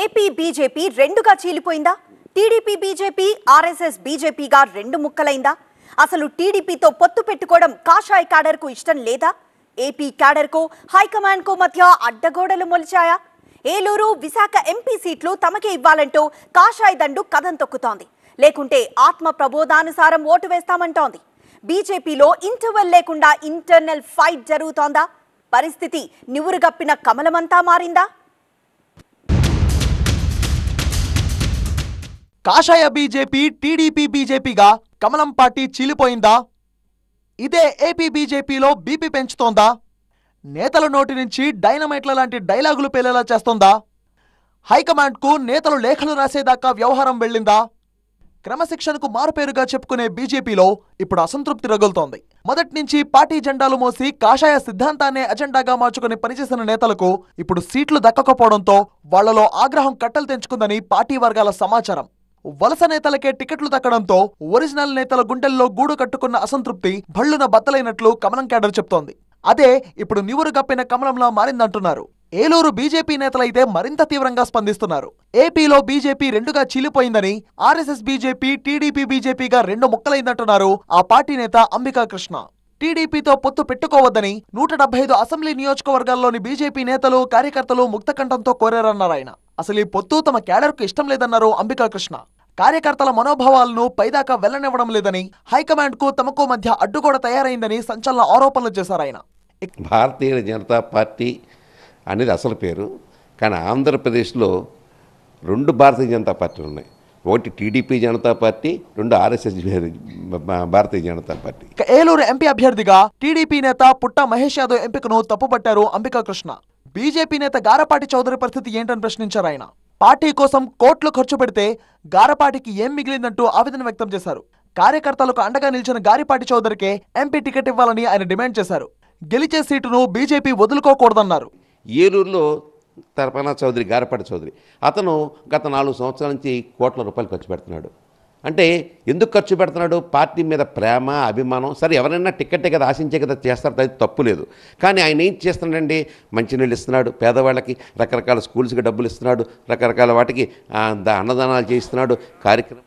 AP BJP రెండుగా చీలిపోయిందా? TDP BJP, RSS బీజేపీగా రెండు ముక్కలైందా? అసలు టీడీపీతో పొత్తు పెట్టుకోవడం కాషాయ క్యాడర్కు ఇష్టం లేదా? ఏపీ క్యాడర్కు హైకమాండ్కు మధ్య అడ్డగోడలు మొలిచాయా? ఏలూరు, విశాఖ ఎంపీ సీట్లు తమకే ఇవ్వాలంటూ కాషాయ దండు కథం తొక్కుతోంది. లేకుంటే ఆత్మ ప్రబోధానుసారం ఓటు వేస్తామంటోంది. బీజేపీలో ఇంటర్వెల్ లేకుండా ఇంటర్నల్ ఫైట్ జరుగుతోందా? పరిస్థితి నివురుగప్పిన కమలమంతా మారిందా? కాషాయ బీజేపీ, టీడీపీ బీజేపీగా కమలం పార్టీ చీలిపోయిందా? ఇదే ఏపీ బీజేపీలో బీపీ పెంచుతోందా? నేతల నోటి నుంచి డైనమైట్ల లాంటి డైలాగులు పేలేలా చేస్తోందా? హైకమాండ్కు నేతలు లేఖలు రాసేదాకా వ్యవహారం వెళ్ళిందా? క్రమశిక్షణకు మారుపేరుగా చెప్పుకునే బీజేపీలో ఇప్పుడు అసంతృప్తి రగులుతోంది. మొదటి నుంచి పార్టీ జెండాలు మోసి కాషాయ సిద్ధాంతాన్నే అజెండాగా మార్చుకుని పనిచేసిన నేతలకు ఇప్పుడు సీట్లు దక్కకపోవడంతో వాళ్లలో ఆగ్రహం కట్టలు తెంచుకుందని పార్టీ వర్గాల సమాచారం. వలస నేతలకే టికెట్లు దక్కడంతో ఒరిజినల్ నేతల గుండెల్లో గూడు కట్టుకున్న అసంతృప్తి భళ్లున బద్దలైనట్లు కమలం క్యాడర్ చెప్తోంది. అదే ఇప్పుడు నివురు గప్పిన కమలంలా మారిందంటున్నారు. ఏలూరు బీజేపీ నేతలైతే మరింత తీవ్రంగా స్పందిస్తున్నారు. ఏపీలో బీజేపీ రెండుగా చీలిపోయిందని, ఆర్ఎస్ఎస్ బీజేపీ, టీడీపీ బీజేపీగా రెండు ముక్కలైందంటున్నారు ఆ పార్టీ నేత అంబికా కృష్ణ. టీడీపీతో పొత్తు పెట్టుకోవద్దని 175 అసెంబ్లీ నియోజకవర్గాల్లోని బీజేపీ నేతలు, కార్యకర్తలు ముక్తకంఠంతో కోరారన్నారాయన. అసలు ఈ పొత్తు తమ క్యాడర్కు ఇష్టం లేదన్నారు అంబికా కృష్ణ. కార్యకర్తల మనోభావాలను పైదాకా వెళ్లనివ్వడం లేదని, హైకమాండ్కు తమకు మధ్య అడ్డుగోడ తయారైందని సంచలన ఆరోపణలు చేశారాయన. భారతీయ జనతా పార్టీ అనేది అసలు పేరు, కానీ ఆంధ్రప్రదేశ్లో రెండు భారతీయ జనతా పార్టీలు ఉన్నాయి. ఒకటి టీడీపీ జనతా పార్టీ, రెండు RSS Bharatiya Janata party. Eluru MP అభ్యర్థిగా టీడీపీ నేత పుట్ట మహేష్ యాదవ్ ఎంపికను తప్పుపట్టారు అంబికా కృష్ణ. బీజేపీ నేత గారపాటి చౌదరి పరిస్థితి ఏంటని ప్రశ్నించారు ఆయన. పార్టీ కోసం కోట్లు ఖర్చు పెడితే గారపాటికి ఏం మిగిలిందంటూ ఆవేదన వ్యక్తం చేశారు. కార్యకర్తలకు అండగా నిలిచిన గారిపాటి చౌదరికే ఎంపీ టికెట్ ఇవ్వాలని ఆయన డిమాండ్ చేశారు. గెలిచే సీటును బీజేపీ వదులుకోకూడదన్నారు. ఏలూరులో తర్పనా చౌదరి, గారపాటి చౌదరి, అతను గత 4 సంవత్సరాల నుంచి కోట్ల రూపాయలు ఖర్చు పెడుతున్నాడు. అంటే ఎందుకు ఖర్చు పెడుతున్నాడు? పార్టీ మీద ప్రేమ, అభిమానం. సరే, ఎవరైనా టికెట్టే కదా ఆశించే కదా చేస్తారు, అది తప్పు లేదు. కానీ ఆయన ఏం చేస్తున్నాడండి? మంచినీళ్ళు ఇస్తున్నాడు పేదవాళ్ళకి, రకరకాల స్కూల్స్కి డబ్బులు ఇస్తున్నాడు, రకరకాల వాటికి అన్నదానాలు చేయిస్తున్నాడు. కార్యక్రమం